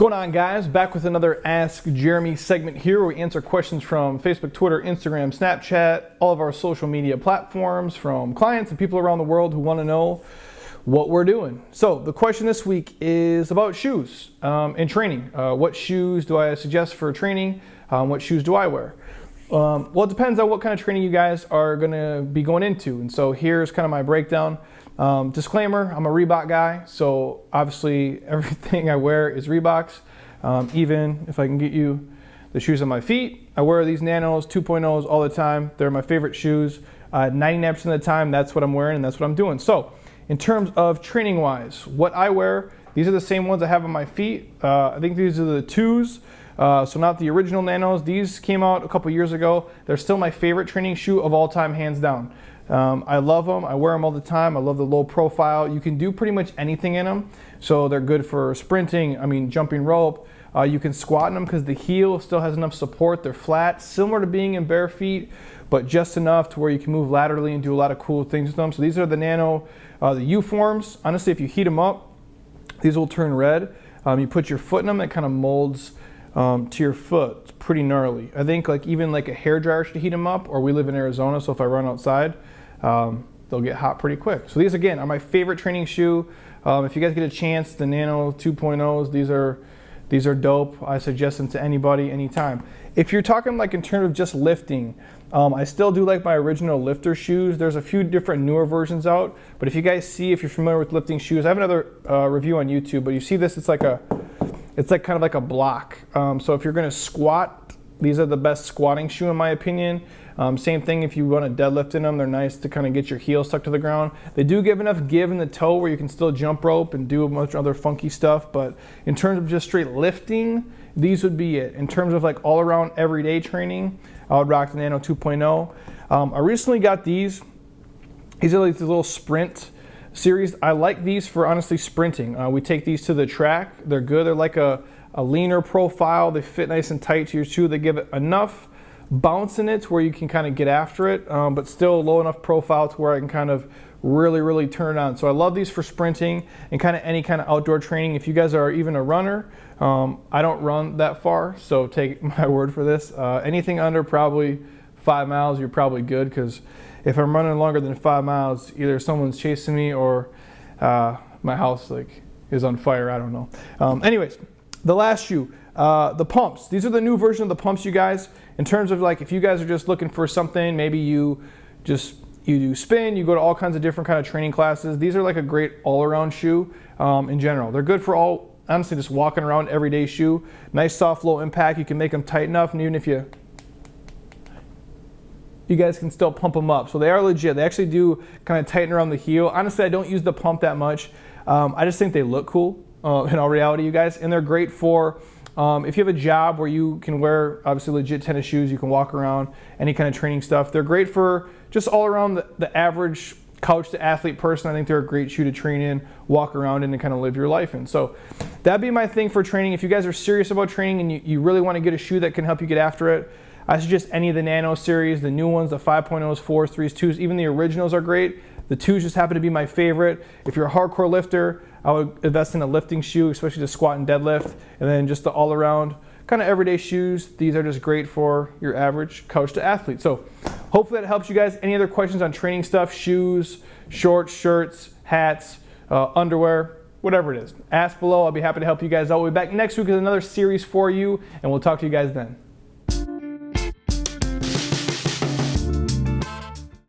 What's going on, guys? Back with another Ask Jeremy segment here where we answer questions from Facebook, Twitter, Instagram, Snapchat, all of our social media platforms from clients and people around the world who want to know what we're doing. So the question this week is about shoes and training. What shoes do I suggest for training? What shoes do I wear? Well, it depends on what kind of training you guys are going to be going into. And so here's kind of my breakdown. Disclaimer, I'm a Reebok guy, so obviously everything I wear is Reeboks. Even if I can get you the shoes on my feet, I wear these Nanos, 2.0s all the time. They're my favorite shoes. 99% of the time, that's what I'm wearing and that's what I'm doing. So in terms of training wise, what I wear, these are the same ones I have on my feet. I think these are the 2s. So not the original Nanos. These came out a couple years ago. They're still my favorite training shoe of all time, hands down. I love them. I wear them all the time. I love the low profile. You can do pretty much anything in them. So they're good for sprinting, jumping rope. You can squat in them because the heel still has enough support. They're flat, similar to being in bare feet, but just enough to where you can move laterally and do a lot of cool things with them. So these are the Nano, the U forms. Honestly, if you heat them up, these will turn red. You put your foot in them, it kind of molds to your foot. It's pretty gnarly. I think even a hair dryer should heat them up, or we live in Arizona, so if I run outside, they'll get hot pretty quick. So these again are my favorite training shoe. If you guys get a chance, the Nano 2.0s, these are dope. I suggest them to anybody, anytime. If you're talking in terms of just lifting, I still do like my original Lifter shoes. There's a few different newer versions out, but if you guys see, if you're familiar with lifting shoes, I have another review on YouTube, but you see this, it's kind of like a block. So if you're gonna squat, these are the best squatting shoe in my opinion. Same thing if you want to deadlift in them, they're nice to kind of get your heel stuck to the ground. They do give enough give in the toe where you can still jump rope and do a bunch of other funky stuff, but in terms of just straight lifting, these would be it. In terms of all around everyday training, I would rock the Nano 2.0. I recently got these. These are these little Sprint series. I like these for honestly sprinting. We take these to the track. They're good. They're like a leaner profile. They fit nice and tight to your shoe. They give it enough bounce in it where you can kind of get after it, but still low enough profile to where I can kind of really turn it on. So I love these for sprinting and kind of any kind of outdoor training. If you guys are even a runner, I don't run that far, so take my word for this. Anything under probably 5 miles, you're probably good, because if I'm running longer than 5 miles, either someone's chasing me or my house is on fire. I don't know. Anyways, the last shoe, the pumps. These are the new version of the pumps, you guys. In terms of if you guys are just looking for something, maybe you do spin, you go to all kinds of different kind of training classes. These are a great all-around shoe in general. They're good for honestly, just walking around everyday shoe. Nice, soft, low impact. You can make them tight enough, and even if you guys can still pump them up. So they are legit. They actually do kind of tighten around the heel. Honestly, I don't use the pump that much. I just think they look cool in all reality, you guys. And they're great for if you have a job where you can wear obviously legit tennis shoes, you can walk around, any kind of training stuff. They're great for just all around the average couch to athlete person. I think they're a great shoe to train in, walk around in, and kind of live your life in. So that'd be my thing for training. If you guys are serious about training and you really want to get a shoe that can help you get after it, I suggest any of the Nano series, the new ones, the 5.0s, 4s, 3s, 2s, even the originals are great. The 2s just happen to be my favorite. If you're a hardcore lifter, I would invest in a lifting shoe, especially to squat and deadlift, and then just the all-around kind of everyday shoes. These are just great for your average couch to athlete. So hopefully that helps you guys. Any other questions on training stuff, shoes, shorts, shirts, hats, underwear, whatever it is, ask below. I'll be happy to help you guys out. We'll be back next week with another series for you, and we'll talk to you guys then.